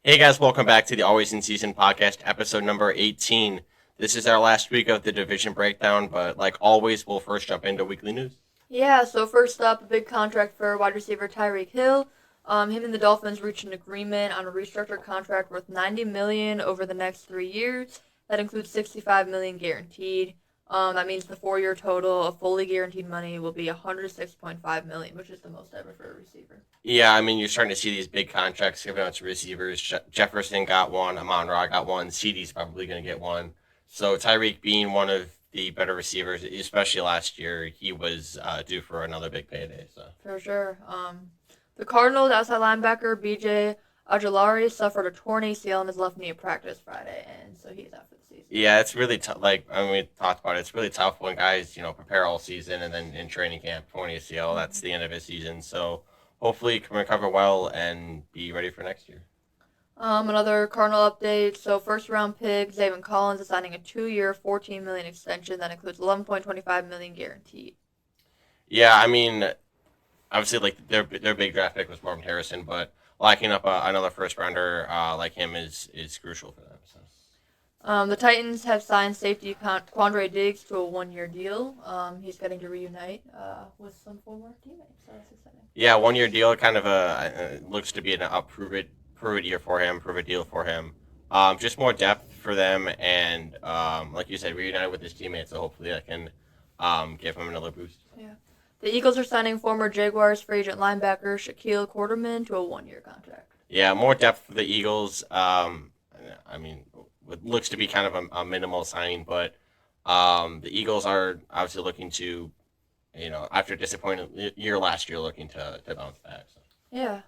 Hey guys, welcome back to the Always in Season podcast, episode number 18. This is our last week of the division breakdown, but like always, we'll first jump into weekly news. Yeah, so first up, a big contract for wide receiver Tyreek Hill. Him and the Dolphins reached an agreement on a restructured contract worth $90 million over the next 3 years. That includes $65 million guaranteed. That means the 4-year total of fully guaranteed money will be $106.5 million, which is the most ever for a receiver. Yeah, I mean, you're starting to see these big contracts given out to receivers. Jefferson got one, Amon-Ra got one, CD's probably going to get one. So Tyreek being one of the better receivers, especially last year, he was due for another big payday. So For sure. The Cardinals outside linebacker BJ Ajulari suffered a torn ACL in his left knee at practice Friday, and so he's out for the season. yeah, it's really tough. Like I mean, we talked about it. It's really tough when guys, prepare all season and then in training camp, 20 ACL. That's the end of his season. So hopefully, he can recover well and be ready for next year. Another Cardinal update. So first round pick Zayvon Collins is signing a 2-year, $14 million extension that includes $11.25 million guaranteed. Yeah, I mean, obviously, like their big draft pick was Marvin Harrison, but locking up another first rounder like him is crucial for them. So. The Titans have signed safety Quandre Diggs to a 1-year deal. He's getting to reunite with some former teammates, so that's exciting. Yeah, 1 year deal, kind of looks to be an prove it year for him, prove it deal for him. Just more depth for them, and like you said, reunited with his teammates, so hopefully that can give him another boost. Yeah. The Eagles are signing former Jaguars free agent linebacker Shaquille Quarterman to a 1-year contract. Yeah, more depth for the Eagles. I mean, it looks to be kind of a minimal signing, but the Eagles are obviously looking to, after a disappointing year last year, looking to bounce back. So. Yeah,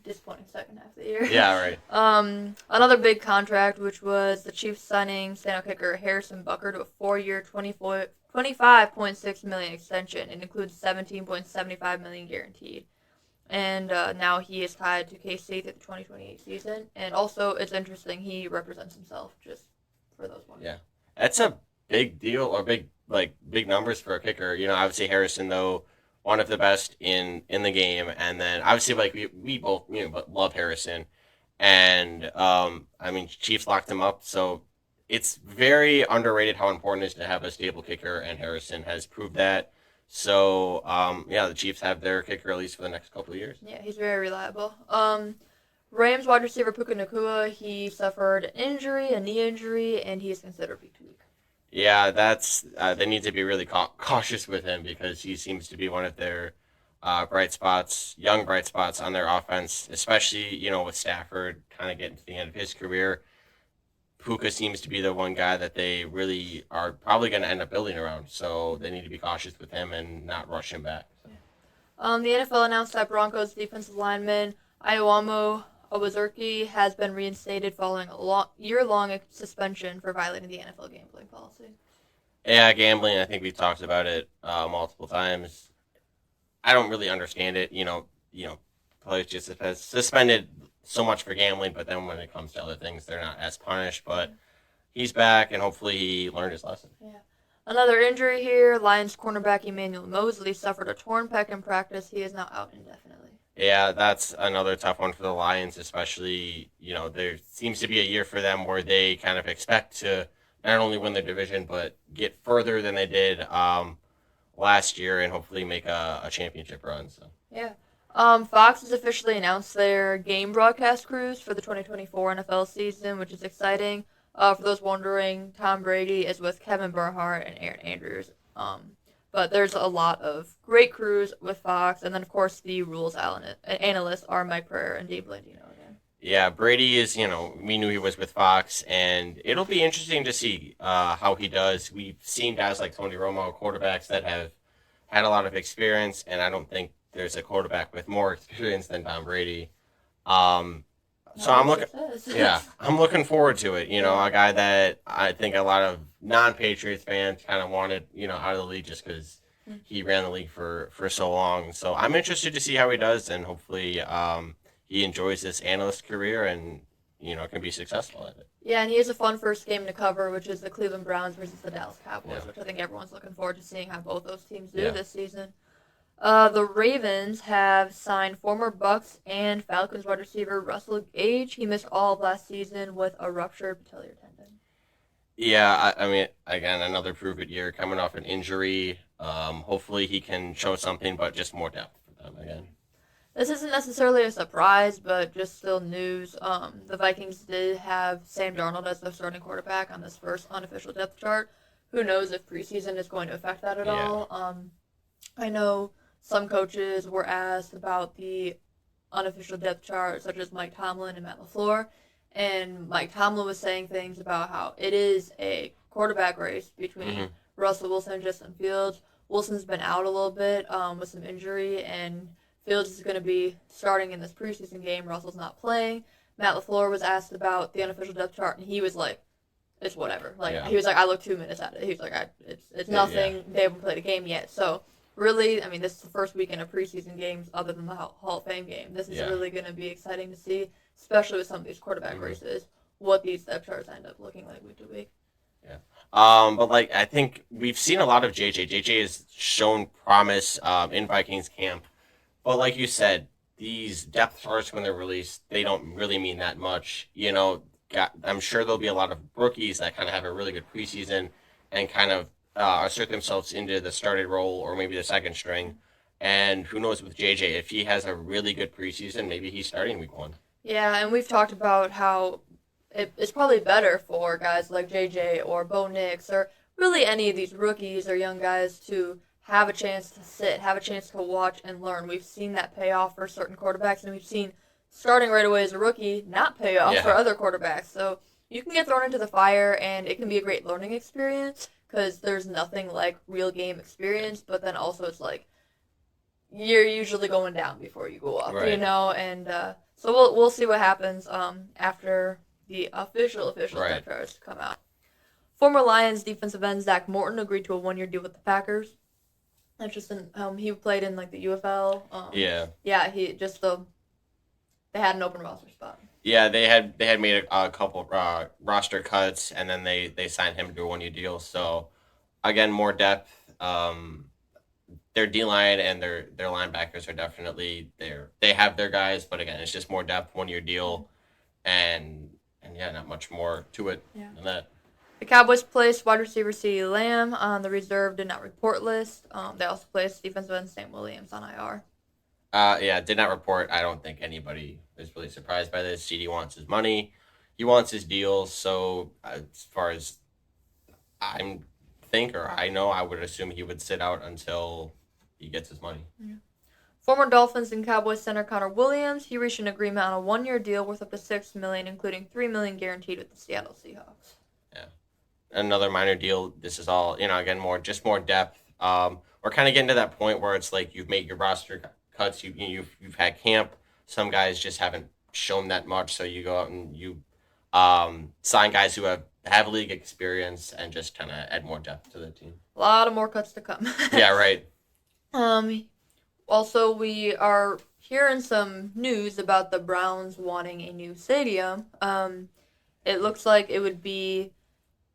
disappointing second half of the year. Yeah, right. Another big contract, which was the Chiefs signing stand-up kicker Harrison Butker to a 4-year, $25.6 million extension. It includes $17.75 million guaranteed. And now he is tied to KC through the 2028 season. And also, it's interesting, he represents himself just for those ones. Yeah, that's a big deal or big numbers for a kicker. Obviously Harrison though one of the best in the game, and then obviously like we both but love Harrison, and I mean Chiefs locked him up, so it's very underrated how important it is to have a stable kicker, and Harrison has proved that. So yeah, the Chiefs have their kicker at least for the next couple of years. Yeah, he's very reliable. Rams wide receiver Puka Nacua, he suffered an injury, a knee injury, and he is considered week to week. Yeah, that's they need to be really cautious with him because he seems to be one of their bright spots, young bright spots on their offense, especially with Stafford kind of getting to the end of his career. Puka seems to be the one guy that they really are probably going to end up building around, so they need to be cautious with him and not rush him back. So. The NFL announced that Broncos defensive lineman Ioamo Obazurki has been reinstated following a year-long suspension for violating the NFL gambling policy. Yeah, gambling. I think we've talked about it multiple times. I don't really understand it. Players just have suspended so much for gambling, but then when it comes to other things, they're not as punished. But he's back, and hopefully he learned his lesson. Yeah. Another injury here. Lions cornerback Emmanuel Mosley suffered a torn pec in practice. He is now out indefinitely. Yeah, that's another tough one for the Lions, especially, there seems to be a year for them where they kind of expect to not only win the division, but get further than they did last year and hopefully make a championship run. So. Yeah. Fox has officially announced their game broadcast crews for the 2024 NFL season, which is exciting. For those wondering, Tom Brady is with Kevin Bernhardt and Aaron Andrews. But there's a lot of great crews with Fox, and then of course the rules analysts are Mike Pereira and Dave Blandino again. Yeah, Brady is, we knew he was with Fox, and it'll be interesting to see how he does. We've seen guys like Tony Romo, quarterbacks that have had a lot of experience, and I don't think there's a quarterback with more experience than Tom Brady. So I'm looking forward to it. A guy that I think a lot of non-Patriots fans kind of wanted, out of the league just because he ran the league for so long. So I'm interested to see how he does, and hopefully he enjoys this analyst career and can be successful at it. Yeah, and he has a fun first game to cover, which is the Cleveland Browns versus the Dallas Cowboys, which I think everyone's looking forward to seeing how both those teams do this season. The Ravens have signed former Bucks and Falcons wide receiver Russell Gage. He missed all of last season with a ruptured patellar tendon. Yeah, I mean, again, another prove it year coming off an injury. Hopefully he can show something, but just more depth for them again. This isn't necessarily a surprise, but just still news. The Vikings did have Sam Darnold as their starting quarterback on this first unofficial depth chart. Who knows if preseason is going to affect that at all? I know some coaches were asked about the unofficial depth chart, such as Mike Tomlin and Matt LaFleur, and Mike Tomlin was saying things about how it is a quarterback race between Russell Wilson and Justin Fields. Wilson's been out a little bit with some injury, and Fields is going to be starting in this preseason game. Russell's not playing. Matt LaFleur was asked about the unofficial depth chart, and he was like, it's whatever. He was like, I look 2 minutes at it. He was like, it's nothing. Yeah. They haven't played a game yet. So, really, I mean, this is the first weekend of preseason games other than the Hall of Fame game. This is really going to be exciting to see, especially with some of these quarterback races, what these depth charts end up looking like week to week. Yeah. But I think we've seen a lot of JJ. JJ has shown promise in Vikings camp. But like you said, these depth charts when they're released, they don't really mean that much. I'm sure there'll be a lot of rookies that kind of have a really good preseason and kind of assert themselves into the started role or maybe the second string. And who knows with JJ, if he has a really good preseason, maybe he's starting week 1. Yeah, and we've talked about how it's probably better for guys like JJ or Bo Nix or really any of these rookies or young guys to have a chance to sit, have a chance to watch and learn. We've seen that pay off for certain quarterbacks, and we've seen starting right away as a rookie not pay off for other quarterbacks. So you can get thrown into the fire, and it can be a great learning experience because there's nothing like real game experience, but then also it's like you're usually going down before you go up, and so we'll see what happens after the official depth charts come out. Former Lions defensive end Zach Morton agreed to a 1-year deal with the Packers. That's just he played in the UFL. They had an open roster spot. Yeah, they had made a couple roster cuts, and then they signed him to a 1-year deal. So again, more depth. Their D-line and their linebackers are definitely there. They have their guys, but again, it's just more depth, 1-year deal, and not much more to it than that. The Cowboys placed wide receiver CeeDee Lamb on the reserve did not report list. They also placed defensive end Sam Williams on IR. Did not report. I don't think anybody is really surprised by this. CD wants his money. He wants his deal. So as far as I know, I would assume he would sit out until he gets his money. Yeah. Former Dolphins and Cowboys center Connor Williams, he reached an agreement on a 1-year deal worth up to $6 million, including $3 million guaranteed with the Seattle Seahawks. Yeah. Another minor deal. This is all, again, more depth. We're kind of getting to that point where it's like you've made your roster cuts. You've had camp. Some guys just haven't shown that much, so you go out and you sign guys who have league experience and just kind of add more depth to the team. A lot of more cuts to come. Yeah, right. Also, we are hearing some news about the Browns wanting a new stadium. It looks like it would be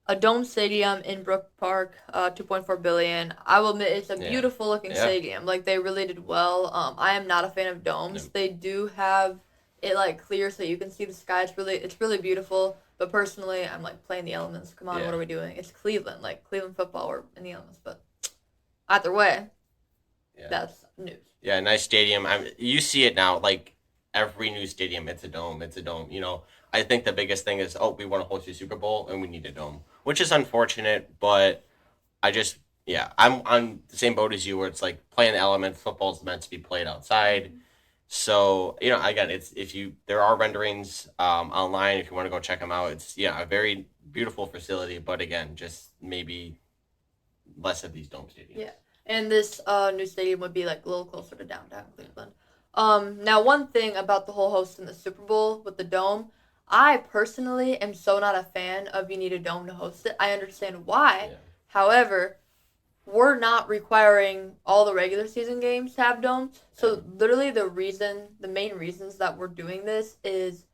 a dome stadium in Brook Park, $2.4 billion. I will admit it's a beautiful looking stadium. They really did well. I am not a fan of domes. No. They do have it clear so you can see the sky. It's really beautiful. But personally, I'm playing the elements. Come on, what are we doing? It's Cleveland, Cleveland football. We're in the elements, but either way, that's news. Yeah, nice stadium. You see it now. Every new stadium, it's a dome. It's a dome. I think the biggest thing is, we want to host a Super Bowl and we need a dome, which is unfortunate, but I'm on the same boat as you where it's playing the elements. Football's meant to be played outside. So, again, there are renderings online if you want to go check them out. It's, a very beautiful facility, but again, just maybe less of these dome stadiums. Yeah, and this new stadium would be a little closer to downtown Cleveland. Now, one thing about the whole hosting the Super Bowl with the dome, I personally am so not a fan of you need a dome to host it. I understand why. Yeah. However, we're not requiring all the regular season games to have domes. So literally the main reasons that we're doing this is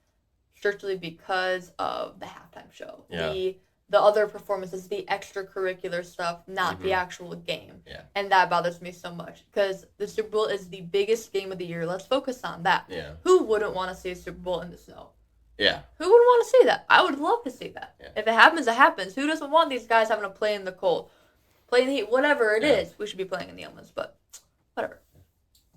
strictly because of the halftime show. Yeah. the other performances, the extracurricular stuff, not the actual game. Yeah. And that bothers me so much because the Super Bowl is the biggest game of the year. Let's focus on that. Yeah. Who wouldn't want to see a Super Bowl in the snow? Yeah. Who wouldn't want to see that? I would love to see that. Yeah. If it happens, it happens. Who doesn't want these guys having to play in the cold, play in the heat, whatever it is? We should be playing in the elements, but whatever.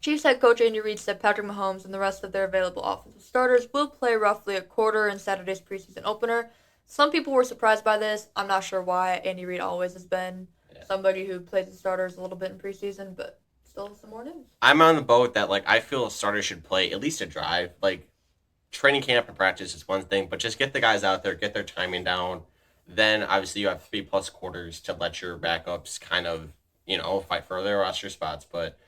Chiefs head coach Andy Reid said Patrick Mahomes and the rest of their available offensive starters will play roughly a quarter in Saturday's preseason opener. Some people were surprised by this. I'm not sure why. Andy Reid always has been somebody who plays the starters a little bit in preseason, but still some more news. I'm on the boat that, like, I feel starters should play at least a drive. Like, training camp and practice is one thing, but just get the guys out there, get their timing down. Then, obviously, you have 3+ quarters to let your backups kind of, fight for their roster spots. But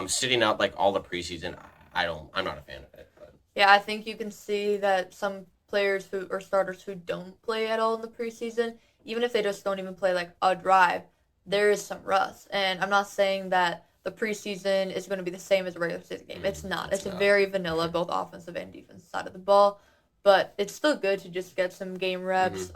sitting out, like, all the preseason, I'm not a fan of it. But. Yeah, I think you can see that some players who or starters who don't play at all in the preseason, even if they just don't even play like a drive, there is some rust. And I'm not saying that the preseason is going to be the same as a regular season game. It's not. It's very vanilla, both offensive and defensive side of the ball. But it's still good to just get some game reps.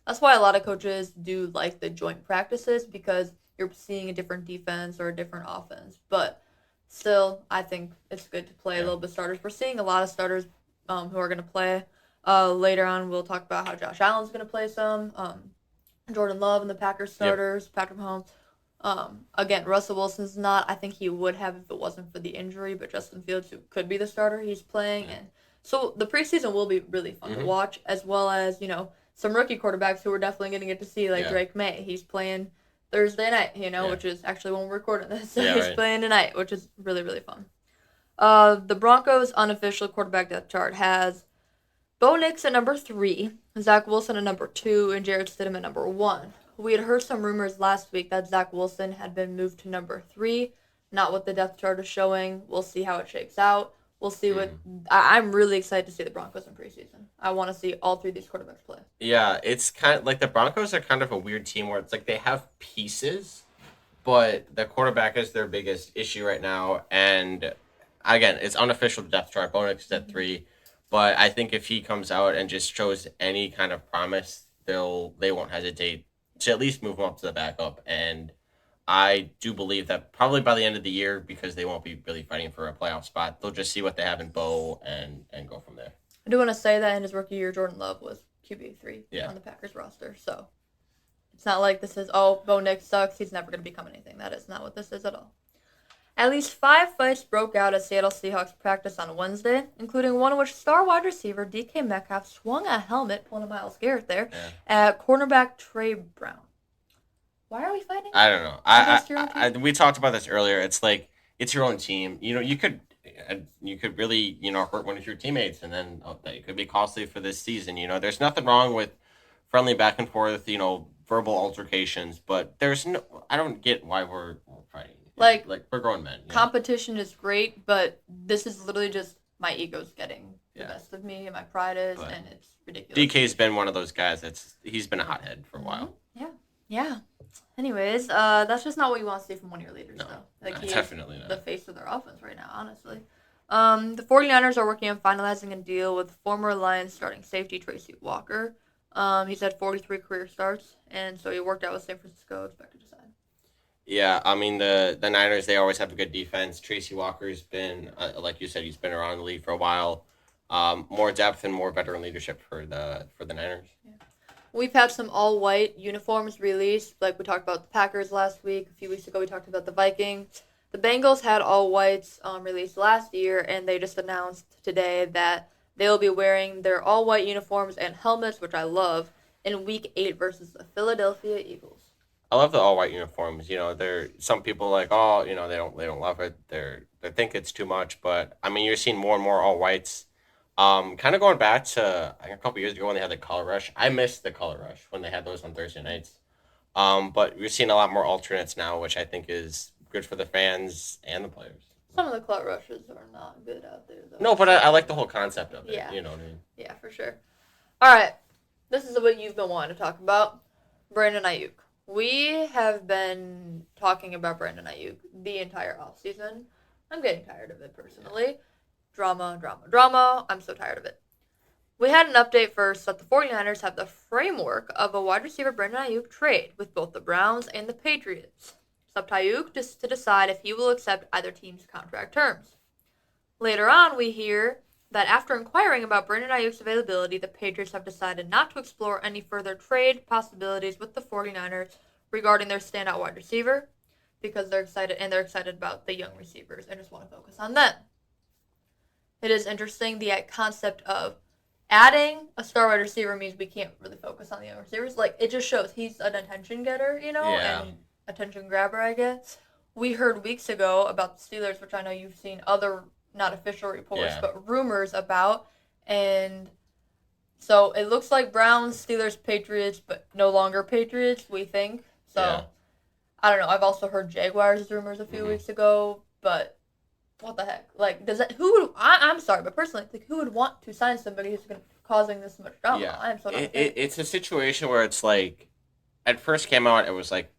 That's why a lot of coaches do like the joint practices because you're seeing a different defense or a different offense. But still, I think it's good to play a little bit of starters. We're seeing a lot of starters who are going to play. Later on, we'll talk about how Josh Allen's going to play some. Jordan Love and the Packers starters, Patrick Mahomes. Again, Russell Wilson's not. I think he would have if it wasn't for the injury, but Justin Fields, who could be the starter, he's playing. And so the preseason will be really fun to watch, as well as, some rookie quarterbacks who we're definitely going to get to see, like Drake May. He's playing Thursday night, which is actually when we're recording this. So he's playing tonight, which is really, really fun. The Broncos' unofficial quarterback depth chart has Bo Nix at number 3, Zach Wilson at number 2, and Jarrett Stidham at number 1. We had heard some rumors last week that Zach Wilson had been moved to number 3. Not what the depth chart is showing. We'll see how it shakes out. We'll see what... I'm really excited to see the Broncos in preseason. I want to see all 3 of these quarterbacks play. Yeah, it's kind of like the Broncos are kind of a weird team where it's like they have pieces, but the quarterback is their biggest issue right now. And again, it's unofficial depth chart. Bo Nix is at 3. But I think if he comes out and just shows any kind of promise, they won't hesitate to at least move him up to the backup. And I do believe that probably by the end of the year, because they won't be really fighting for a playoff spot, they'll just see what they have in Bo and go from there. I do want to say that in his rookie year, Jordan Love was QB3 on the Packers roster. So it's not like this is, Bo Nix sucks, he's never going to become anything. That is not what this is at all. At least 5 fights broke out at Seattle Seahawks practice on Wednesday, including one in which star wide receiver DK Metcalf swung a helmet, pulling a Myles Garrett there, at cornerback Trey Brown. Why are we fighting? I don't know. We talked about this earlier. It's like, it's your own team. You could really, hurt one of your teammates, and then that could be costly for this season. There's nothing wrong with friendly back and forth, verbal altercations, but I don't get why we're fighting. Like we're grown men. Competition is great, but this is literally just my ego's getting the best of me, and my pride is, and it's ridiculous. DK's been one of those guys he's been a hothead for a while. Yeah. Anyways, that's just not what you want to see from one of your leaders, though. Like, he's definitely not the face of their offense right now, honestly. The 49ers are working on finalizing a deal with former Lions starting safety Tracy Walker. He's had 43 career starts, and so he worked out with San Francisco, expected to sign. Yeah, I mean, the Niners, they always have a good defense. Tracy Walker's been, like you said, he's been around the league for a while. More depth and more veteran leadership for the Niners. Yeah. We've had some all-white uniforms released, like we talked about the Packers last week. A few weeks ago, we talked about the Vikings. The Bengals had all-whites released last year, and they just announced today that they'll be wearing their all-white uniforms and helmets, which I love, in Week 8 versus the Philadelphia Eagles. I love the all-white uniforms. Some people like, they don't love it. They think it's too much, but I mean, you're seeing more and more all-whites. Kind of going back to a couple years ago when they had the color rush. I missed the color rush when they had those on Thursday nights. But we're seeing a lot more alternates now, which I think is good for the fans and the players. Some of the color rushes are not good out there, though. No, but I like the whole concept of it. Yeah. You know what I mean? Yeah, for sure. All right. This is what you've been wanting to talk about. Brandon Ayuk. We have been talking about Brandon Ayuk the entire offseason. I'm getting tired of it, personally. Drama. I'm so tired of it. We had an update first that the 49ers have the framework of a wide receiver Brandon Ayuk trade with both the Browns and the Patriots. It's up to Ayuk to decide if he will accept either team's contract terms. Later on, we hear that after inquiring about Brandon Ayuk's availability, the Patriots have decided not to explore any further trade possibilities with the 49ers regarding their standout wide receiver because they're excited about the young receivers and just want to focus on them. It is interesting, the concept of adding a star wide receiver means we can't really focus on the young receivers. Like, it just shows he's an attention getter, and attention grabber, I guess. We heard weeks ago about the Steelers, which I know you've seen other not official reports, but rumors about. And so it looks like Browns, Steelers, Patriots, but no longer Patriots, we think. So, I don't know. I've also heard Jaguars rumors a few weeks ago, but what the heck? Like, I'm sorry, but personally, like, who would want to sign somebody who's causing this much drama? Yeah. I'm so not it's a situation where it's like, at first came out, it was like,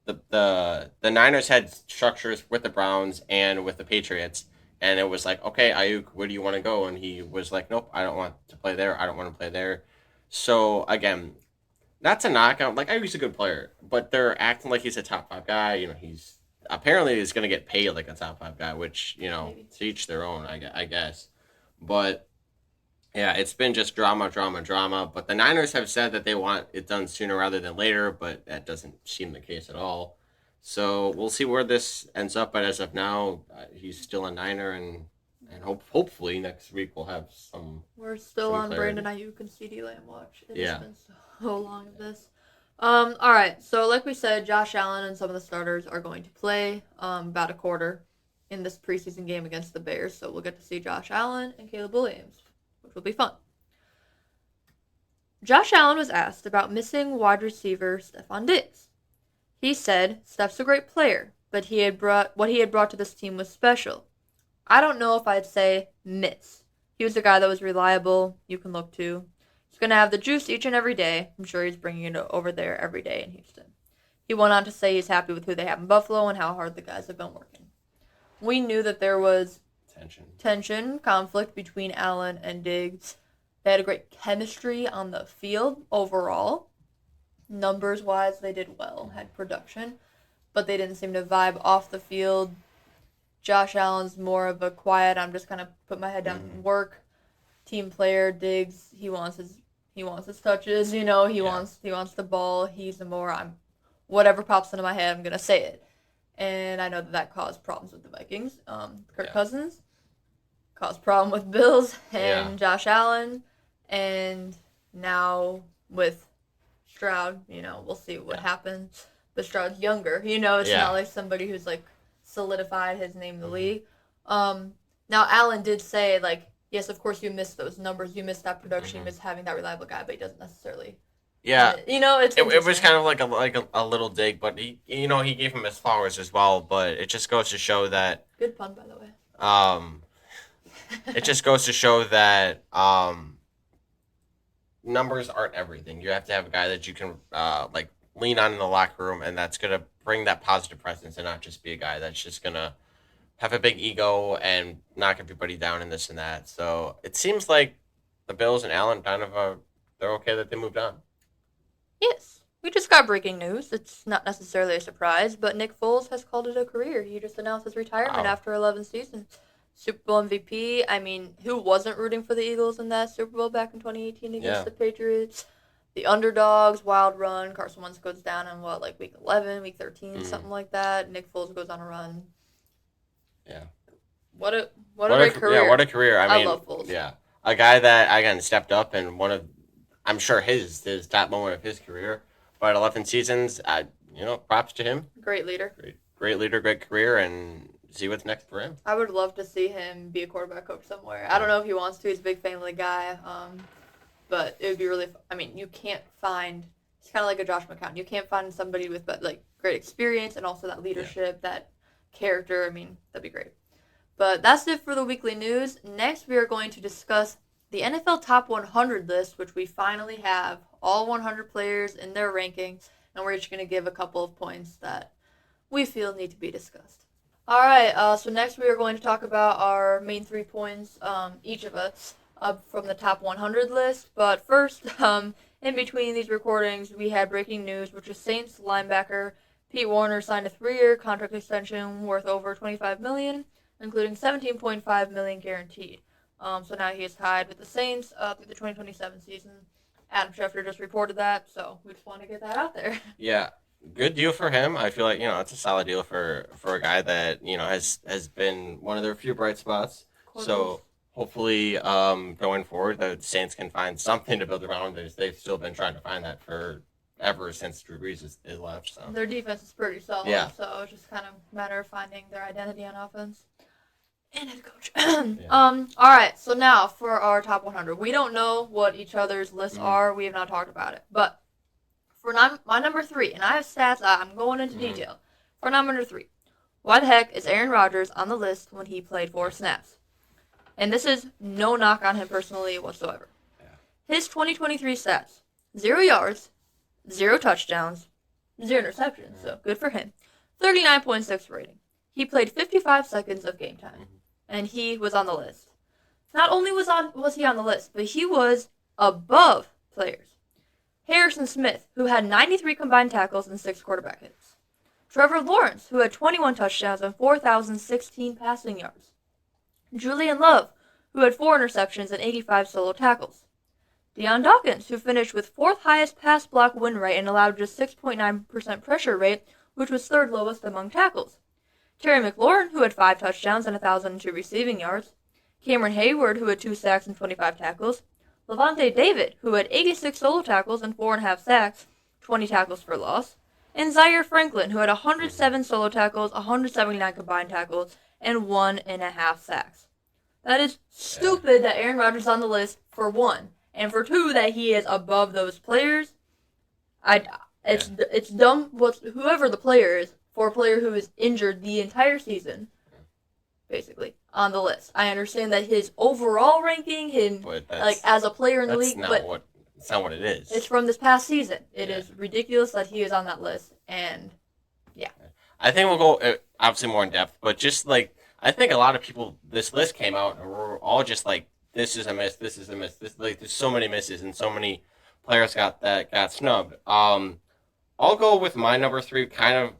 the Niners had structures with the Browns and with the Patriots, and it was like, okay, Ayuk, where do you want to go? And he was like, nope, I don't want to play there. I don't want to play there. So, again, not to knock out, like, Ayuk's a good player, but they're acting like he's a top 5 guy. He's apparently he's going to get paid like a top 5 guy, which, to each their own, I guess. But, yeah, it's been just drama. But the Niners have said that they want it done sooner rather than later, but that doesn't seem the case at all. So we'll see where this ends up. But as of now, he's still a Niner, and hopefully next week we'll have some. We're still on clarity. Brandon Ayuk and CeeDee Lamb watch. It's been so long of this. All right. So like we said, Josh Allen and some of the starters are going to play about a quarter in this preseason game against the Bears. So we'll get to see Josh Allen and Caleb Williams, which will be fun. Josh Allen was asked about missing wide receiver Stephon Diggs. He said, Steph's a great player, but what he had brought to this team was special. I don't know if I'd say miss. He was a guy that was reliable, you can look to. He's going to have the juice each and every day. I'm sure he's bringing it over there every day in Houston. He went on to say he's happy with who they have in Buffalo and how hard the guys have been working. We knew that there was tension, conflict between Allen and Diggs. They had a great chemistry on the field overall. Numbers-wise, they did well, had production, but they didn't seem to vibe off the field. Josh Allen's more of a quiet, I'm just kind of put my head down and work team player. Diggs, he wants his touches, he wants the ball. He's a more whatever pops into my head, I'm gonna say it. And I know that caused problems with the Vikings. Kirk Cousins caused problem with Bills and Josh Allen, and now with Stroud, we'll see what happens. But Stroud's younger, it's not like somebody who's like solidified his name in the league. Now Allen did say, like, yes, of course you miss those numbers, you miss that production, you miss having that reliable guy, but he doesn't necessarily. Yeah, it was kind of like a little dig, but he gave him his flowers as well. But it just goes to show that. Good pun, by the way. It just goes to show that numbers aren't everything. You have to have a guy that you can lean on in the locker room, and that's gonna bring that positive presence, and not just be a guy that's just gonna have a big ego and knock everybody down and this and that. So it seems like the Bills and Allen kind of they're okay that they moved on. Yes, we just got breaking news. It's not necessarily a surprise, but Nick Foles has called it a career. He just announced his retirement after 11 seasons. Super Bowl MVP. I mean, who wasn't rooting for the Eagles in that Super Bowl back in 2018 against the Patriots? The underdogs, wild run. Carson Wentz goes down in week 11, week 13, something like that. Nick Foles goes on a run. Yeah. What a great career. Yeah, what a career. I mean, love Foles. Yeah. A guy that, again, stepped up and I'm sure his top moment of his career. But 11 seasons, props to him. Great leader. Great leader, great career, and see what's next for him. I would love to see him be a quarterback coach somewhere. I don't know if he wants to. He's a big family guy. But it would be really fun. I mean, you can't find, it's kind of like a Josh McCown. You can't find somebody with great experience and also that leadership, that character. I mean, that'd be great. But that's it for the weekly news. Next, we are going to discuss the NFL Top 100 list, which we finally have all 100 players in their rankings, and we're just going to give a couple of points that we feel need to be discussed. All right, so next we are going to talk about our main 3 points, each of us. from the top 100 list. But first, in between these recordings, we had breaking news, which is Saints linebacker Pete Warner signed a 3-year contract extension worth over $25 million, including $17.5 million guaranteed. So now he is tied with the Saints through the 2027 season. Adam Schefter just reported that, so we just want to get that out there. Yeah, good deal for him. I feel like it's a solid deal for a guy that has been one of their few bright spots. So hopefully, going forward, the Saints can find something to build around. They've still been trying to find that for ever since Drew Brees is left. So their defense is pretty solid. Yeah. So it's just kind of a matter of finding their identity on offense. And head coach. Yeah. All right. So now for our top 100, we don't know what each other's lists are. We have not talked about it, but for my number 3, and I have stats. I'm going into detail. For number 3, why the heck is Aaron Rodgers on the list when he played 4 snaps? And this is no knock on him personally whatsoever. Yeah. His 2023 stats: 0 yards, 0 touchdowns, 0 interceptions. So good for him. 39.6 rating. He played 55 seconds of game time, and he was on the list. Not only was he on the list, but he was above players. Harrison Smith, who had 93 combined tackles and 6 quarterback hits. Trevor Lawrence, who had 21 touchdowns and 4,016 passing yards. Julian Love, who had 4 interceptions and 85 solo tackles. Deion Dawkins, who finished with 4th highest pass block win rate and allowed just 6.9% pressure rate, which was 3rd lowest among tackles. Terry McLaurin, who had 5 touchdowns and 1,002 receiving yards. Cameron Hayward, who had 2 sacks and 25 tackles. Levante David, who had 86 solo tackles and 4.5 sacks, 20 tackles for loss. And Zaire Franklin, who had 107 solo tackles, 179 combined tackles, and 1.5 sacks. That is stupid that Aaron Rodgers is on the list, for 1. And for 2, that he is above those players. It's dumb. Whoever the player is, for a player who is injured the entire season, basically, on the list. I understand that his overall ranking, as a player in the league, it's not what it is. It's from this past season. It is ridiculous that he is on that list, and yeah. I think we'll go obviously more in depth, but just I think a lot of people, this list came out and we're all just this is a miss, this is a miss. There's so many misses and so many players got snubbed. I'll go with my number 3, kind of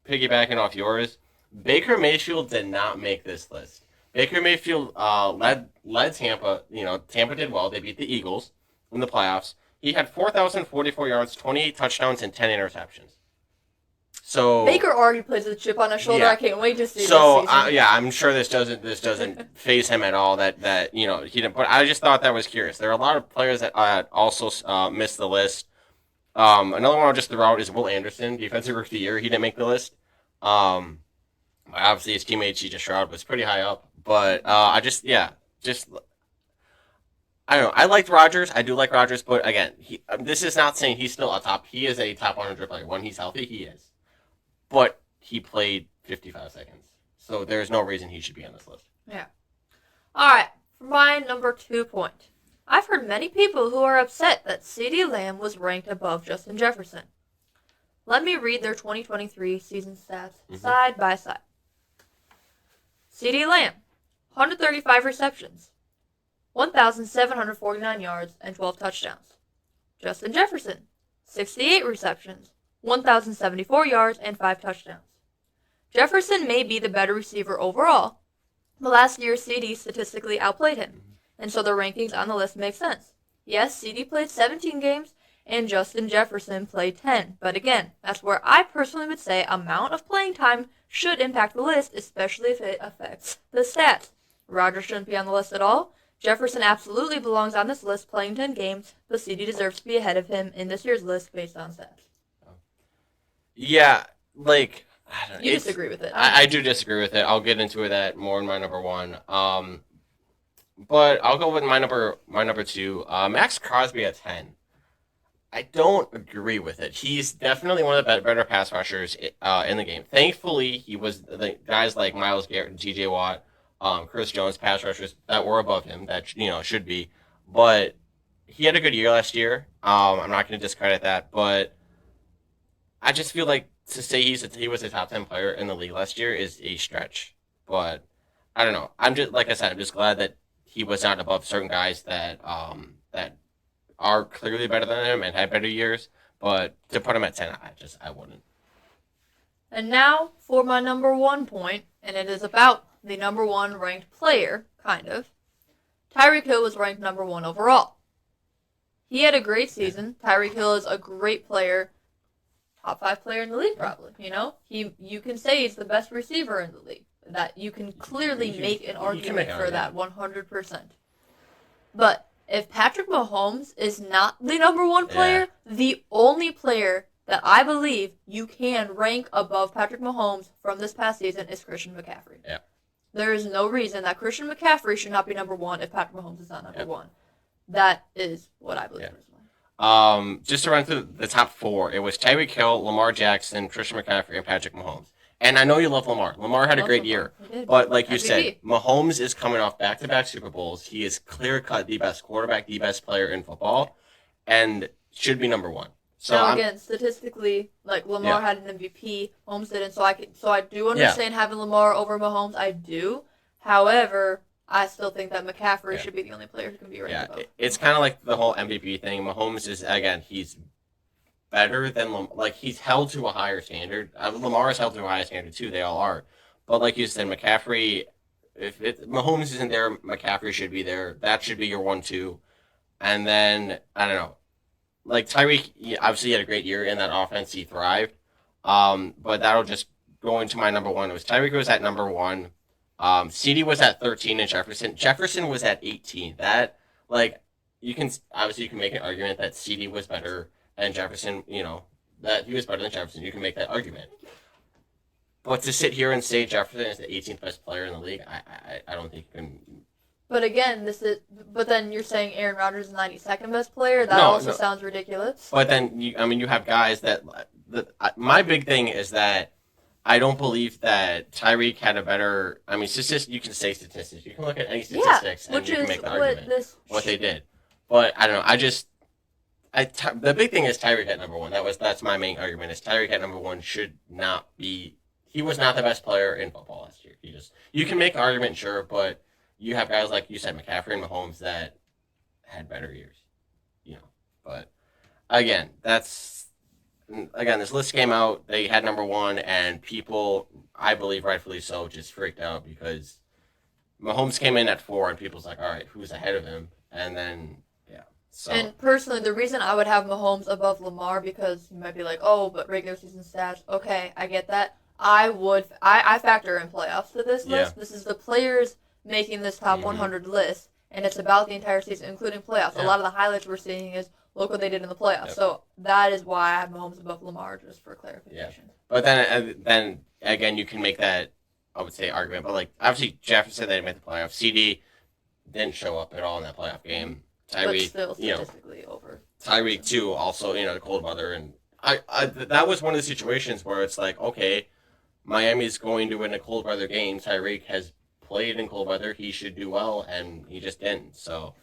piggybacking off yours. Baker Mayfield did not make this list. Baker Mayfield led Tampa. Tampa did well. They beat the Eagles in the playoffs. He had 4,044 yards, 28 touchdowns, and 10 interceptions. So Baker already plays with a chip on his shoulder. Yeah. I can't wait to see. So this season. I'm sure this doesn't phase him at all. That he didn't. But I just thought that was curious. There are a lot of players that also missed the list. Another one I'll just throw out is Will Anderson, Defensive Rookie of the Year. He didn't make the list. Obviously, his teammate C.J. Stroud was pretty high up, but I don't know. I liked Rodgers. I do like Rodgers, but again, this is not saying he's still a top. He is a top 100 player. When he's healthy, he is. But he played 55 seconds, so there's no reason he should be on this list. Yeah. All right, for my number 2 point. I've heard many people who are upset that CeeDee Lamb was ranked above Justin Jefferson. Let me read their 2023 season stats side by side. CeeDee Lamb, 135 receptions, 1,749 yards, and 12 touchdowns. Justin Jefferson, 68 receptions, 1,074 yards, and 5 touchdowns. Jefferson may be the better receiver overall, but last year CD statistically outplayed him, and so the rankings on the list make sense. Yes, CD played 17 games, and Justin Jefferson played 10, but again, that's where I personally would say amount of playing time should impact the list, especially if it affects the stats. Rodgers shouldn't be on the list at all. Jefferson absolutely belongs on this list, playing 10 games, but CD deserves to be ahead of him in this year's list based on stats. Yeah, I don't know. You disagree with it. I do disagree with it. I'll get into that more in my number 1. But I'll go with my number 2. Max Crosby at 10. I don't agree with it. He's definitely one of the better pass rushers in the game. Thankfully, he was the guys like Myles Garrett and T.J. Watt, Chris Jones, pass rushers that were above him that should be. But he had a good year last year. I'm not going to discredit that, but I just feel like to say he was a top 10 player in the league last year is a stretch. But I don't know. I'm just, like I said, I'm just glad that he was not above certain guys that are clearly better than him and had better years. But to put him at 10, I wouldn't. And now for my number 1 point, and it is about the number 1 ranked player, kind of. Tyreek Hill was ranked number 1 overall. He had a great season. Tyreek Hill is a great player, top 5 player in the league, probably. You can say he's the best receiver in the league. That you can clearly make an argument for that 100%. But if Patrick Mahomes is not the number 1 player, the only player that I believe you can rank above Patrick Mahomes from this past season is Christian McCaffrey. Yeah. There is no reason that Christian McCaffrey should not be number 1 if Patrick Mahomes is not number 1. That is what I believe personally. Just to run through the top 4, it was Tyreek Hill, Lamar Jackson, Christian McCaffrey, and Patrick Mahomes. And I know you love Lamar. Lamar had a great year. But like you said, Mahomes is coming off back-to-back Super Bowls. He is clear-cut the best quarterback, the best player in football, and should be number 1. So now, again, statistically, like Lamar had an MVP, Mahomes didn't. So I do understand having Lamar over Mahomes. I do. However, I still think that McCaffrey should be the only player who can be ranked above. It's kind of like the whole MVP thing. Mahomes is, again, he's better than, he's held to a higher standard. Lamar is held to a higher standard, too. They all are. But like you said, McCaffrey, if Mahomes isn't there, McCaffrey should be there. That should be your 1-2. And then, I don't know. Like, Tyreek, obviously, had a great year in that offense. He thrived. But that'll just go into my number 1. It was Tyreek was at number 1. CD was at 13 and Jefferson was at 18. That, you can make an argument that CD was better and Jefferson, that he was better than Jefferson. You can make that argument. But to sit here and say Jefferson is the 18th best player in the league, I don't think you can. But again, but then you're saying Aaron Rodgers is the 92nd best player? That sounds ridiculous. But then, you have guys my big thing is that I don't believe that Tyreek had a better. You can say statistics. You can look at any statistics and you can make the argument what they did. But I don't know. The big thing is Tyreek at number 1. That's my main argument. Is Tyreek at number 1 should not be. He was not the best player in football last year. You can make an argument, sure, but you have guys like you said, McCaffrey and Mahomes that had better years. But again, this list came out. They had number 1, and people, I believe rightfully so, just freaked out because Mahomes came in at 4, and people's like, all right, who's ahead of him? And then, So. And personally, the reason I would have Mahomes above Lamar, because you might be like, oh, but regular season stats, okay, I get that. I factor in playoffs to this list. This is the players making this top 100 list, and it's about the entire season, including playoffs. A lot of the highlights we're seeing is, look what they did in the playoffs. So that is why I have Mahomes above Lamar, just for clarification. Yeah. But then again, you can make that, I would say, argument. But obviously, Jefferson didn't make the playoffs. CD didn't show up at all in that playoff game. Tyreek, but still statistically over. Tyreek too. Also, the cold weather, and that was one of the situations where it's like, okay, Miami's going to win a cold weather game. Tyreek has played in cold weather. He should do well, and he just didn't. So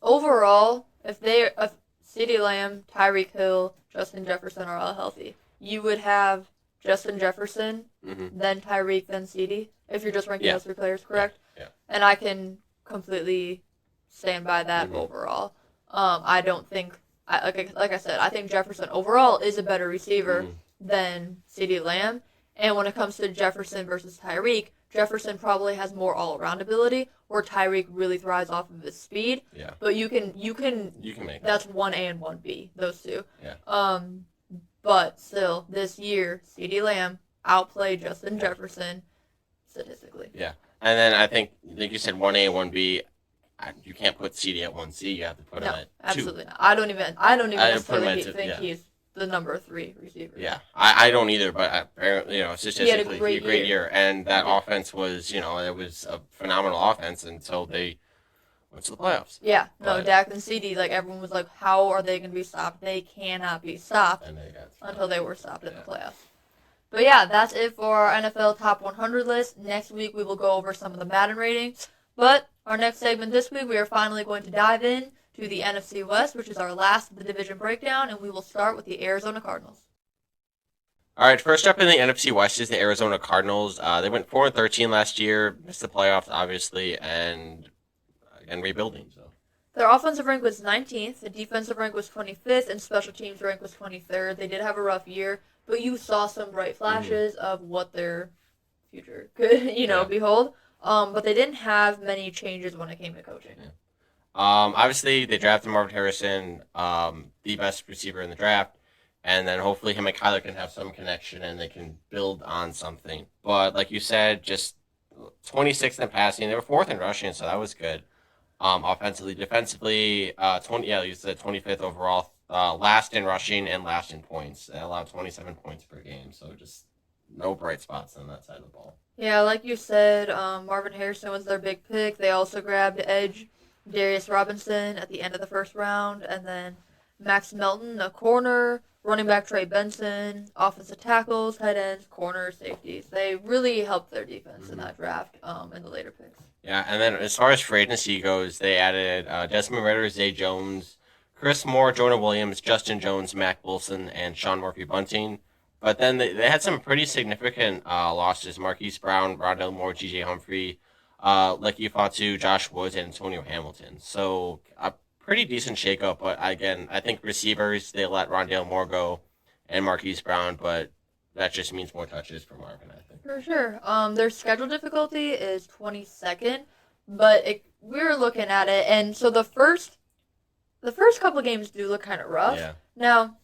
overall, if CeeDee Lamb, Tyreek Hill, Justin Jefferson are all healthy, you would have Justin Jefferson, then Tyreek, then CeeDee, if you're just ranking those 3 players, correct? Yeah. And I can completely stand by that overall. I don't think, like I said, I think Jefferson overall is a better receiver than CeeDee Lamb. And when it comes to Jefferson versus Tyreek, Jefferson probably has more all-around ability, where Tyreek really thrives off of his speed. Yeah. But you can make that's 1A and 1B, those 2. Yeah. But still, this year, CeeDee Lamb outplayed Justin Jefferson statistically. Yeah. And then I think, like you said, 1A and 1B, you can't put CD at 1C. You have to put him at 2. Absolutely not. I don't even necessarily think he's the number 3 receiver. Yeah, I don't either, but apparently, statistically, he had a great year. And that offense was, it was a phenomenal offense until they went to the playoffs. Yeah, Dak and CD, everyone was like, how are they going to be stopped? They cannot be stopped until they were stopped in the playoffs. But yeah, that's it for our NFL Top 100 list. Next week, we will go over some of the Madden ratings. But our next segment this week, we are finally going to dive in to the NFC West, which is our last of the division breakdown, and we will start with the Arizona Cardinals. All right, first up in the NFC West is the Arizona Cardinals. They went 4-13 last year, missed the playoffs obviously, and again rebuilding. So Their offensive rank was 19th, the defensive rank was 25th, and special teams rank was 23rd. They did have a rough year, but you saw some bright flashes of what their future could, Yeah. behold. But they didn't have many changes when it came to coaching. Yeah. Obviously they drafted Marvin Harrison, the best receiver in the draft, and then hopefully him and Kyler can have some connection and they can build on something. But like you said, just 26th in passing, they were fourth in rushing, so that was good. Offensively, defensively, 20. Yeah, you said 25th overall, last in rushing and last in points. They allowed 27 points per game, so just no bright spots on that side of the ball. Yeah, like you said, Marvin Harrison was their big pick. They also grabbed edge Darius Robinson at the end of the first round, and then Max Melton, a corner, running back Trey Benson, offensive tackles, tight ends, corners, safeties. They really helped their defense in that draft in the later picks. Yeah, and then as far as free agency goes, they added Desmond Ritter, Zay Jones, Chris Moore, Jonah Williams, Justin Jones, Mac Wilson, and Sean Murphy Bunting. But then they had some pretty significant losses: Marquise Brown, Rondell Moore, G.J. Humphrey, Lecky Fatu, Josh Woods, and Antonio Hamilton. So a pretty decent shakeup. But again, I think receivers they let Rondell Moore go and Marquise Brown, but that just means more touches for Marvin, I think. For sure. Their schedule difficulty is 22nd, but we were looking at it, and so the first couple of games do look kind of rough. Yeah. Now,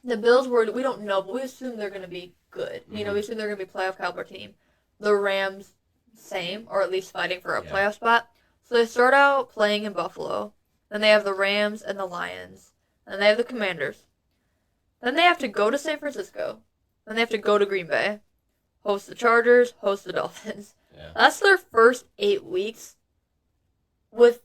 the Bills we don't know, but we assume they're going to be good. Mm-hmm. We assume they're going to be a playoff caliber team. The Rams, same, or at least fighting for a playoff spot. So they start out playing in Buffalo. Then they have the Rams and the Lions. Then they have the Commanders. Then they have to go to San Francisco. Then they have to go to Green Bay. Host the Chargers, host the Dolphins. Yeah. That's their first 8 weeks with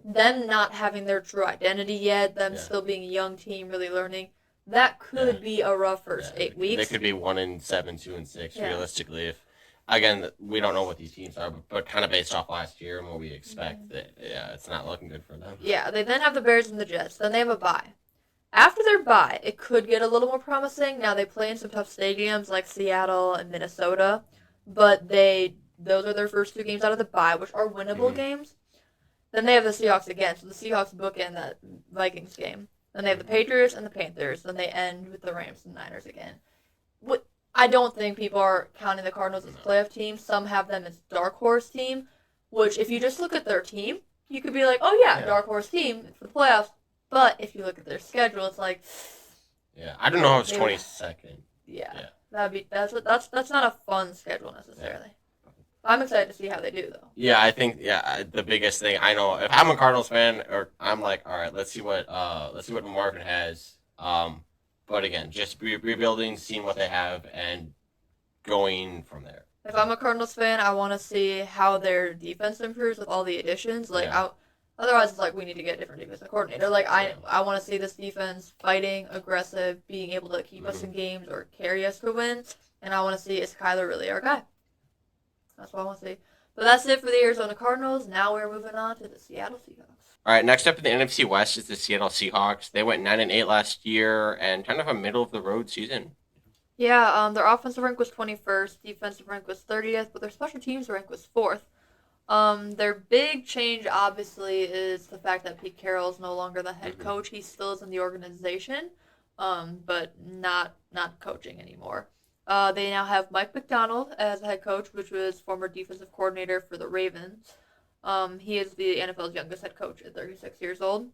them not having their true identity yet, them still being a young team, really learning. That could be a rough first 8 weeks. They could be 1-7, 2-6, realistically. If again, we don't know what these teams are, but kind of based off last year and what we expect, it's not looking good for them. Yeah, they then have the Bears and the Jets. Then they have a bye. After their bye, it could get a little more promising. Now they play in some tough stadiums like Seattle and Minnesota, but those are their first 2 games out of the bye, which are winnable games. Then they have the Seahawks again, so the Seahawks bookend that Vikings game. Then they have the Patriots and the Panthers. Then they end with the Rams and Niners again. I don't think people are counting the Cardinals as a playoff team. Some have them as dark horse team, which if you just look at their team, you could be like, oh yeah, dark horse team for the playoffs. But if you look at their schedule, it's like, I don't know how it's 22nd. Yeah. That's not a fun schedule necessarily. I'm excited to see how they do though. Yeah, I think the biggest thing I know if I'm a Cardinals fan, or I'm like, all right, let's see what Marvin has. But again, just rebuilding, seeing what they have, and going from there. If I'm a Cardinals fan, I want to see how their defense improves with all the additions. Otherwise, it's like we need to get a different defensive coordinator. I want to see this defense fighting, aggressive, being able to keep us in games or carry us to wins. And I want to see, is Kyler really our guy? That's what I want to see. But that's it for the Arizona Cardinals. Now we're moving on to the Seattle Seahawks. All right, next up in the NFC West is the Seattle Seahawks. They went 9-8 last year and kind of a middle of the road season. Yeah, their offensive rank was 21st, defensive rank was 30th, but their special teams rank was 4th. Their big change, obviously, is the fact that Pete Carroll is no longer the head coach. He still is in the organization, but not coaching anymore. They now have Mike McDonald as head coach, which was former defensive coordinator for the Ravens. He is the NFL's youngest head coach at 36 years old.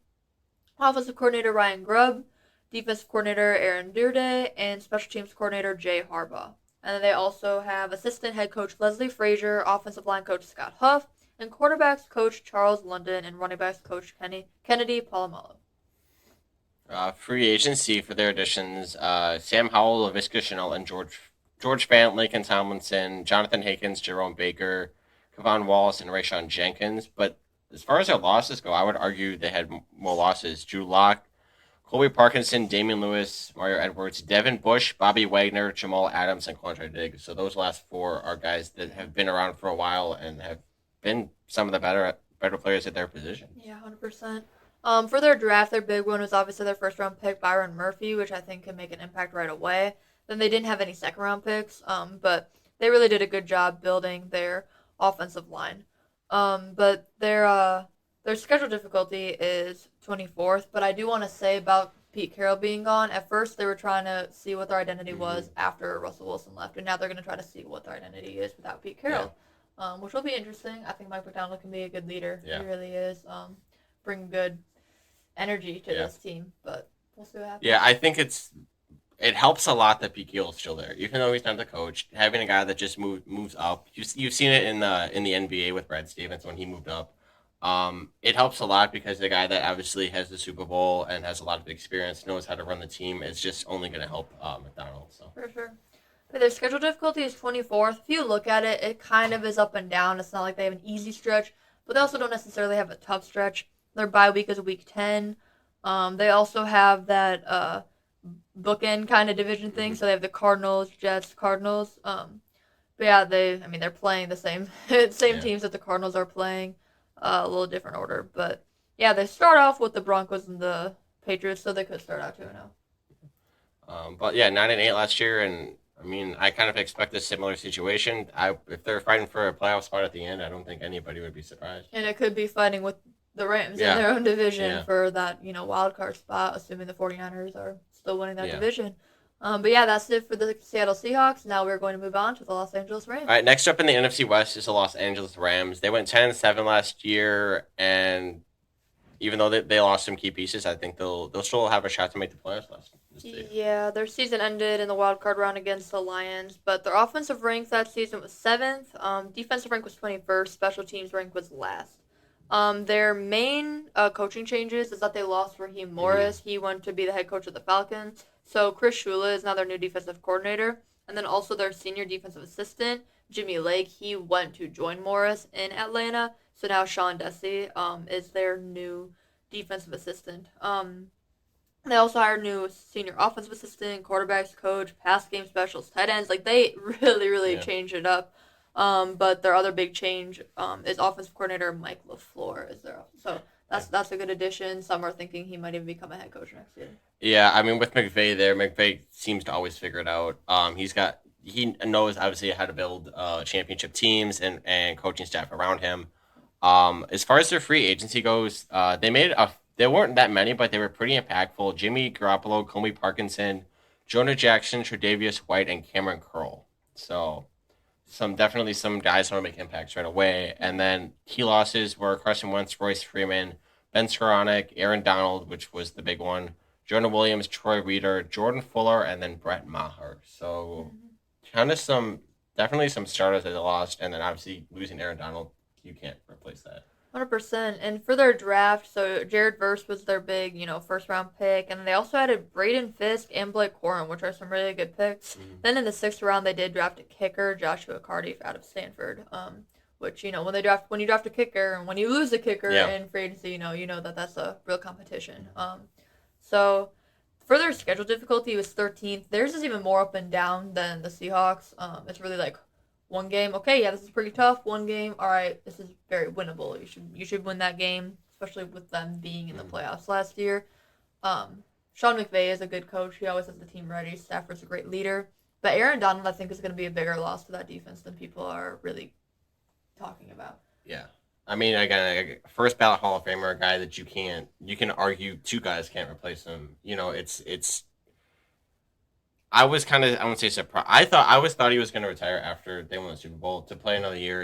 Offensive coordinator Ryan Grubb, defensive coordinator Aaron Dearday, and special teams coordinator Jay Harbaugh. And then they also have assistant head coach Leslie Frazier, offensive line coach Scott Huff, and quarterbacks coach Charles London and running backs coach Kennedy Palomalo. Free agency for their additions: Sam Howell, Laviska Shenault, and George Fant, Lincoln Tomlinson, Jonathan Hankins, Jerome Baker, Kevon Wallace, and Rayshawn Jenkins. But as far as their losses go, I would argue they had more losses. Drew Lock, Colby Parkinson, Damian Lewis, Mario Edwards, Devin Bush, Bobby Wagner, Jamal Adams, and Quandre Diggs. So those last 4 are guys that have been around for a while and have been some of the better players at their position. Yeah, 100%. For their draft, their big one was obviously their first-round pick, Byron Murphy, which I think can make an impact right away. then they didn't have any second round picks. But they really did a good job building their offensive line. But their schedule difficulty is 24th. But I do want to say about Pete Carroll being gone. At first, they were trying to see what their identity was after Russell Wilson left, and now they're going to try to see what their identity is without Pete Carroll, which will be interesting. I think Mike McDonald can be a good leader. Yeah. He really is. Bring good energy to this team, but we'll see what happens. Yeah, I think it helps a lot that Pete Carroll's still there, even though he's not the coach. Having a guy that just moves up, you've seen it in the NBA with Brad Stevens when he moved up. It helps a lot because the guy that obviously has the Super Bowl and has a lot of experience, knows how to run the team, is just only going to help McDonald. So for sure. But their schedule difficulty is 24th. If you look at it, it kind of is up and down. It's not like they have an easy stretch, but they also don't necessarily have a tough stretch. Their bye week is week 10. They also have that bookend kind of division thing. So they have the Cardinals, Jets, Cardinals. But yeah, they're playing the same teams that the Cardinals are playing. A little different order, but yeah, they start off with the Broncos and the Patriots, so they could start out 2-0. But yeah, 9-8 last year, and I mean, I kind of expect a similar situation. If they're fighting for a playoff spot at the end, I don't think anybody would be surprised. And it could be fighting with the Rams in their own division for that, wild card spot, assuming the 49ers are still winning that division. But yeah, that's it for the Seattle Seahawks. Now we're going to move on to the Los Angeles Rams. All right, next up in the NFC West is the Los Angeles Rams. They went 10-7 last year, and even though they lost some key pieces, I think they'll still have a shot to make the playoffs this year. Yeah, their season ended in the wild card round against the Lions, but their offensive rank that season was 7th. Defensive rank was 21st. Special teams rank was last. Their main coaching changes is that they lost Raheem Morris. He went to be the head coach of the Falcons. So Chris Shula is now their new defensive coordinator. And then also their senior defensive assistant, Jimmy Lake, he went to join Morris in Atlanta. So now Sean Dessie is their new defensive assistant. They also hired new senior offensive assistant, quarterbacks coach, pass game specialists, tight ends. Like, they really changed it up. But their other big change is offensive coordinator Mike LaFleur is there. So that's a good addition. Some are thinking he might even become a head coach next year. Yeah, I mean, with McVay there, McVay seems to always figure it out. He knows obviously how to build championship teams and coaching staff around him. As far as their free agency goes, there weren't that many, but they were pretty impactful. Jimmy Garoppolo, Comey Parkinson, Jonah Jackson, Tre'Davious White, and Cameron Curl. So definitely some guys want to make impacts right away. And then key losses were Carson Wentz, Royce Freeman, Ben Skoranek, Aaron Donald, which was the big one, Jonah Williams, Troy Reader, Jordan Fuller, and then Brett Maher. So definitely some starters that they lost, and then obviously losing Aaron Donald, you can't replace that. 100%. And for their draft, so Jared Verse was their big, first round pick. And they also added Braden Fisk and Blake Corum, which are some really good picks. Mm-hmm. Then in the 6th round, they did draft a kicker, Joshua Cardiff out of Stanford. Which, when you draft a kicker and when you lose a kicker in free agency, you know that's a real competition. So for their schedule difficulty, it was 13th. Theirs is even more up and down than the Seahawks. It's really like one game, okay, yeah, this is pretty tough. One game, all right, this is very winnable. You should win that game, especially with them being in the playoffs last year. Sean McVay is a good coach. He always has the team ready. Stafford's a great leader. But Aaron Donald, I think, is going to be a bigger loss to that defense than people are really talking about. Yeah. I mean, again, first ballot Hall of Famer, a guy that you can argue two guys can't replace him. I was kind of, I wouldn't say surprised. I always thought he was going to retire after they won the Super Bowl to play another year.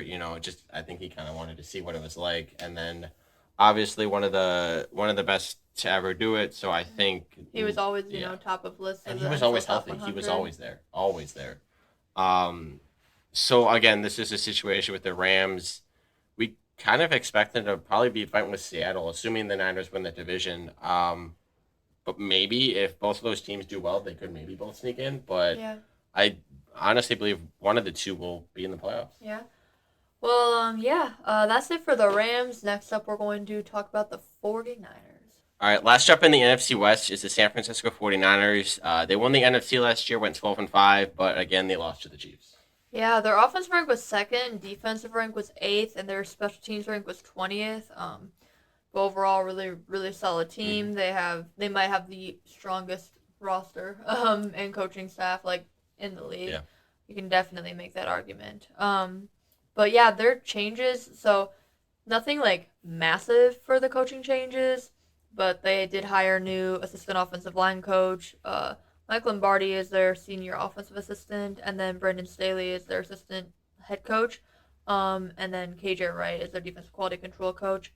I think he kind of wanted to see what it was like, and then obviously one of the best to ever do it. So I think he was always top of list, and he was always healthy. He was always there. So again, this is a situation with the Rams. We kind of expected to probably be fighting with Seattle, assuming the Niners win the division. But maybe if both of those teams do well, they could maybe both sneak in. But I honestly believe one of the two will be in the playoffs. Yeah. Well, that's it for the Rams. Next up, we're going to talk about the 49ers. All right, last up in the NFC West is the San Francisco 49ers. They won the NFC last year, went 12-5, but again, they lost to the Chiefs. Yeah, their offensive rank was 2nd, defensive rank was 8th, and their special teams rank was 20th. But overall, really, really solid team. They might have the strongest roster and coaching staff. Like, in the league. Yeah. You can definitely make that argument. But yeah, their changes, so nothing like massive for the coaching changes, but they did hire a new assistant offensive line coach. Mike Lombardi is their senior offensive assistant, and then Brendan Staley is their assistant head coach. And then KJ Wright is their defensive quality control coach.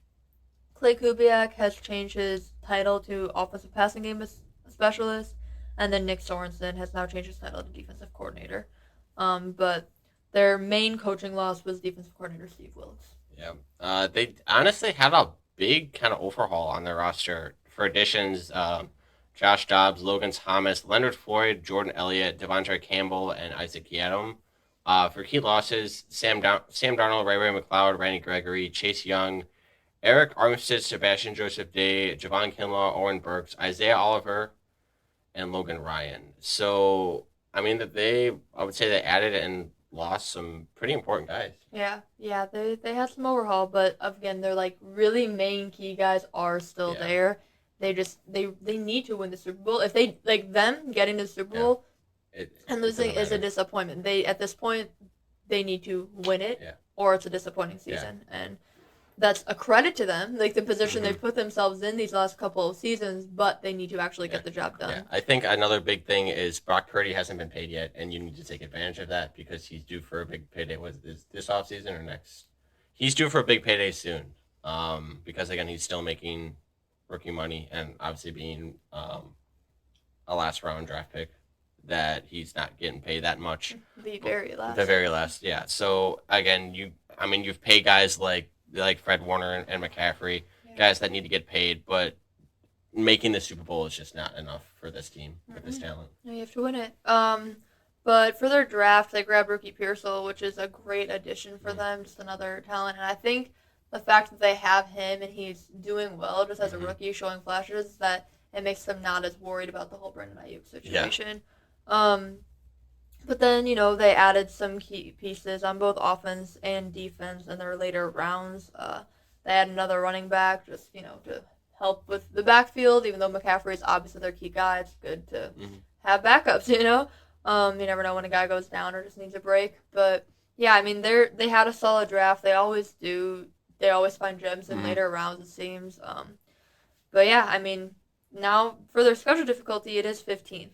Clay Kubiak has changed his title to offensive passing game specialist, and then Nick Sorensen has now changed his title to defensive coordinator. But their main coaching loss was defensive coordinator Steve Wilkes. Yeah. They honestly had a big kind of overhaul on their roster for additions. Josh Dobbs, Logan Thomas, Leonard Floyd, Jordan Elliott, Devontae Campbell, and Isaac Yiadom. For key losses, Sam Darnold, Ray McLeod, Randy Gregory, Chase Young, Eric Armstead, Sebastian Joseph Day, Javon Kinlaw, Owen Burks, Isaiah Oliver, and Logan Ryan. So, I mean, I would say they added and lost some pretty important guys. Yeah, they had some overhaul, but again, they're like really main key guys are still there. They need to win the Super Bowl. If they like them getting to the Super Bowl and losing is a disappointment. At this point they need to win it or it's a disappointing season. And that's a credit to them, like the position they've put themselves in these last couple of seasons, but they need to actually get the job done. Yeah. I think another big thing is Brock Purdy hasn't been paid yet, and you need to take advantage of that because he's due for a big payday. Is this offseason or next? He's due for a big payday soon because, again, he's still making rookie money and obviously being a last-round draft pick that he's not getting paid that much. The very last. Yeah. So, again, you've paid guys like Fred Warner and McCaffrey, guys that need to get paid, but making the Super Bowl is just not enough for this team with this talent. You have to win it. But for their draft, they grabbed Ricky Pearsall, which is a great addition for them, just another talent. And I think the fact that they have him and he's doing well just as a rookie, showing flashes, is that it makes them not as worried about the whole Brandon Ayuk situation. But then, they added some key pieces on both offense and defense in their later rounds. They had another running back just, to help with the backfield, even though McCaffrey is obviously their key guy. It's good to have backups, You never know when a guy goes down or just needs a break. But, yeah, I mean, they had a solid draft. They always do. They always find gems in later rounds, it seems. But, yeah, I mean, now for their schedule difficulty, it is 15th.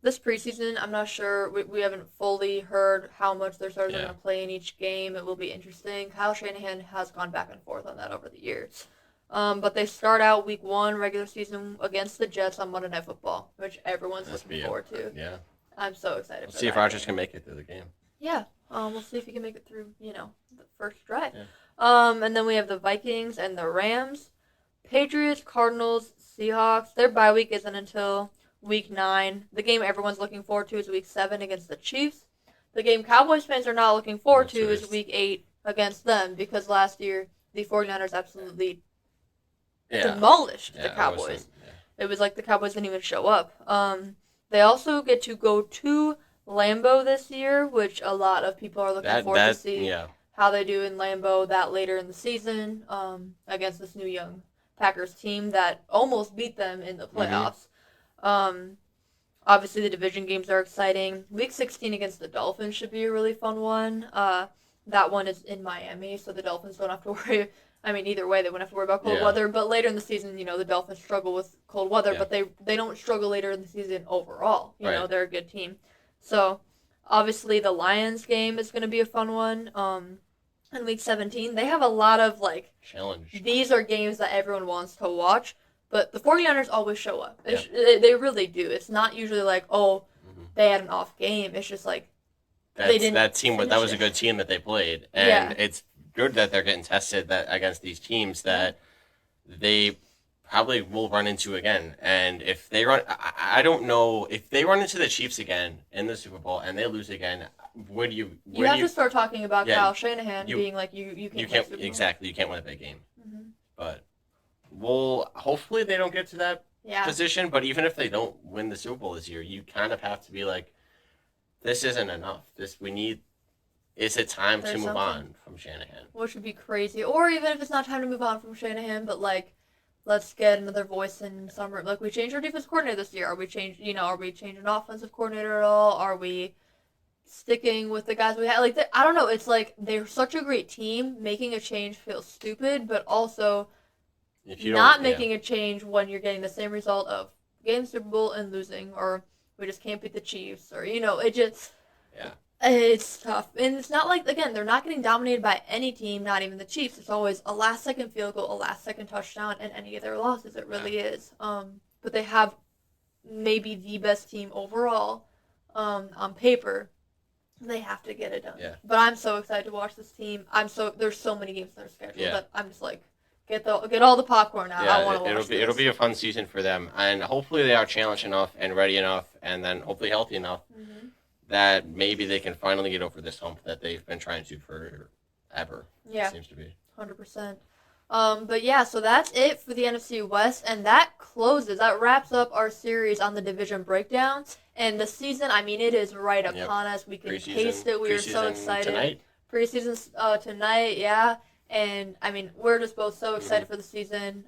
This preseason, I'm not sure. We haven't fully heard how much their starters are going to play in each game. It will be interesting. Kyle Shanahan has gone back and forth on that over the years. But they start out week 1 regular season against the Jets on Monday Night Football, which everyone's looking forward to. Yeah. I'm so excited for that. See if Rodgers can make it through the game. Yeah. We'll see if he can make it through, the first drive. Yeah. And then we have the Vikings and the Rams. Patriots, Cardinals, Seahawks. Their bye week isn't until Week 9. The game everyone's looking forward to is Week 7 against the Chiefs. The game Cowboys fans are not looking forward to is Week 8 against them because last year the 49ers absolutely demolished the Cowboys. It was like the Cowboys didn't even show up. They also get to go to Lambeau this year, which a lot of people are looking forward to see how they do in Lambeau that later in the season against this new young Packers team that almost beat them in the playoffs. Obviously the division games are exciting. Week 16 against the Dolphins should be a really fun one. That one is in Miami, so the Dolphins don't have to worry. I mean, either way, they wouldn't have to worry about cold weather. But later in the season, the Dolphins struggle with cold weather, but they don't struggle later in the season overall. You know, they're a good team. So, obviously, the Lions game is going to be a fun one. In Week 17, they have a lot of, challenge. These are games that everyone wants to watch. But the 49ers always show up. They really do. It's not usually they had an off game. It's just they didn't. That was a good team that they played, and it's good that they're getting tested against these teams that they probably will run into again. And if they I don't know if they run into the Chiefs again in the Super Bowl and they lose again. You have to start talking about Kyle Shanahan being you can't exactly you can't win a big game, but. Well, hopefully they don't get to that position, but even if they don't win the Super Bowl this year, you kind of have to be this isn't enough. Is it time to move on from Shanahan? Which would be crazy. Or even if it's not time to move on from Shanahan, but let's get another voice in summer. Like we changed our defense coordinator this year. Are we changing offensive coordinator at all? Are we sticking with the guys we had? Like I don't know. It's like they're such a great team. Making a change feels stupid, but also If you not don't, yeah, making a change when you're getting the same result of getting Super Bowl and losing, or we just can't beat the Chiefs, or it just yeah, it's tough. And it's not like, again, they're not getting dominated by any team, not even the Chiefs. It's always a last second field goal, a last second touchdown, and any of their losses. It really is. But they have maybe the best team overall on paper. They have to get it done. yeah. But I'm so excited to watch this team. There's so many games that are scheduled Yeah. that I'm just like, get all the popcorn out. I want to watch it'll be a fun season for them, and hopefully they are challenged enough and ready enough, and then hopefully healthy enough Mm-hmm. that maybe they can finally get over this hump that they've been trying to forever. Yeah. It seems to be. 100%. But yeah, so that's it for the NFC West, and that wraps up our series on the division breakdowns. And the season, I mean, it is right upon us. We can taste it. We are so excited. Tonight. Preseason tonight, yeah. And I mean, we're just both so excited for the season.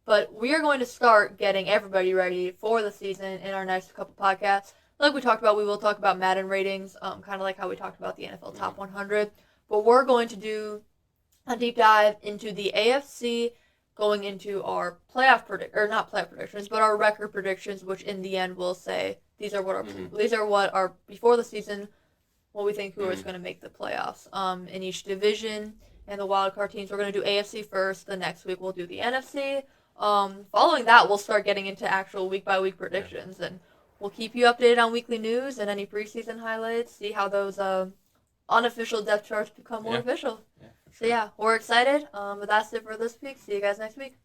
But we are going to start getting everybody ready for the season in our next couple podcasts. Like we talked about, we will talk about Madden ratings, kind of like how we talked about the NFL Top 100. But we're going to do a deep dive into the AFC, going into our not playoff predictions, but our record predictions, which in the end will say these are what our before the season, what we think who is going to make the playoffs. In each division and the wild card teams, we're going to do AFC first. The next week we'll do the NFC. Following that, we'll start getting into actual week by week predictions, and we'll keep you updated on weekly news and any preseason highlights. See how those unofficial depth charts become more official. Yeah, So yeah, we're excited. But that's it for this week. See you guys next week.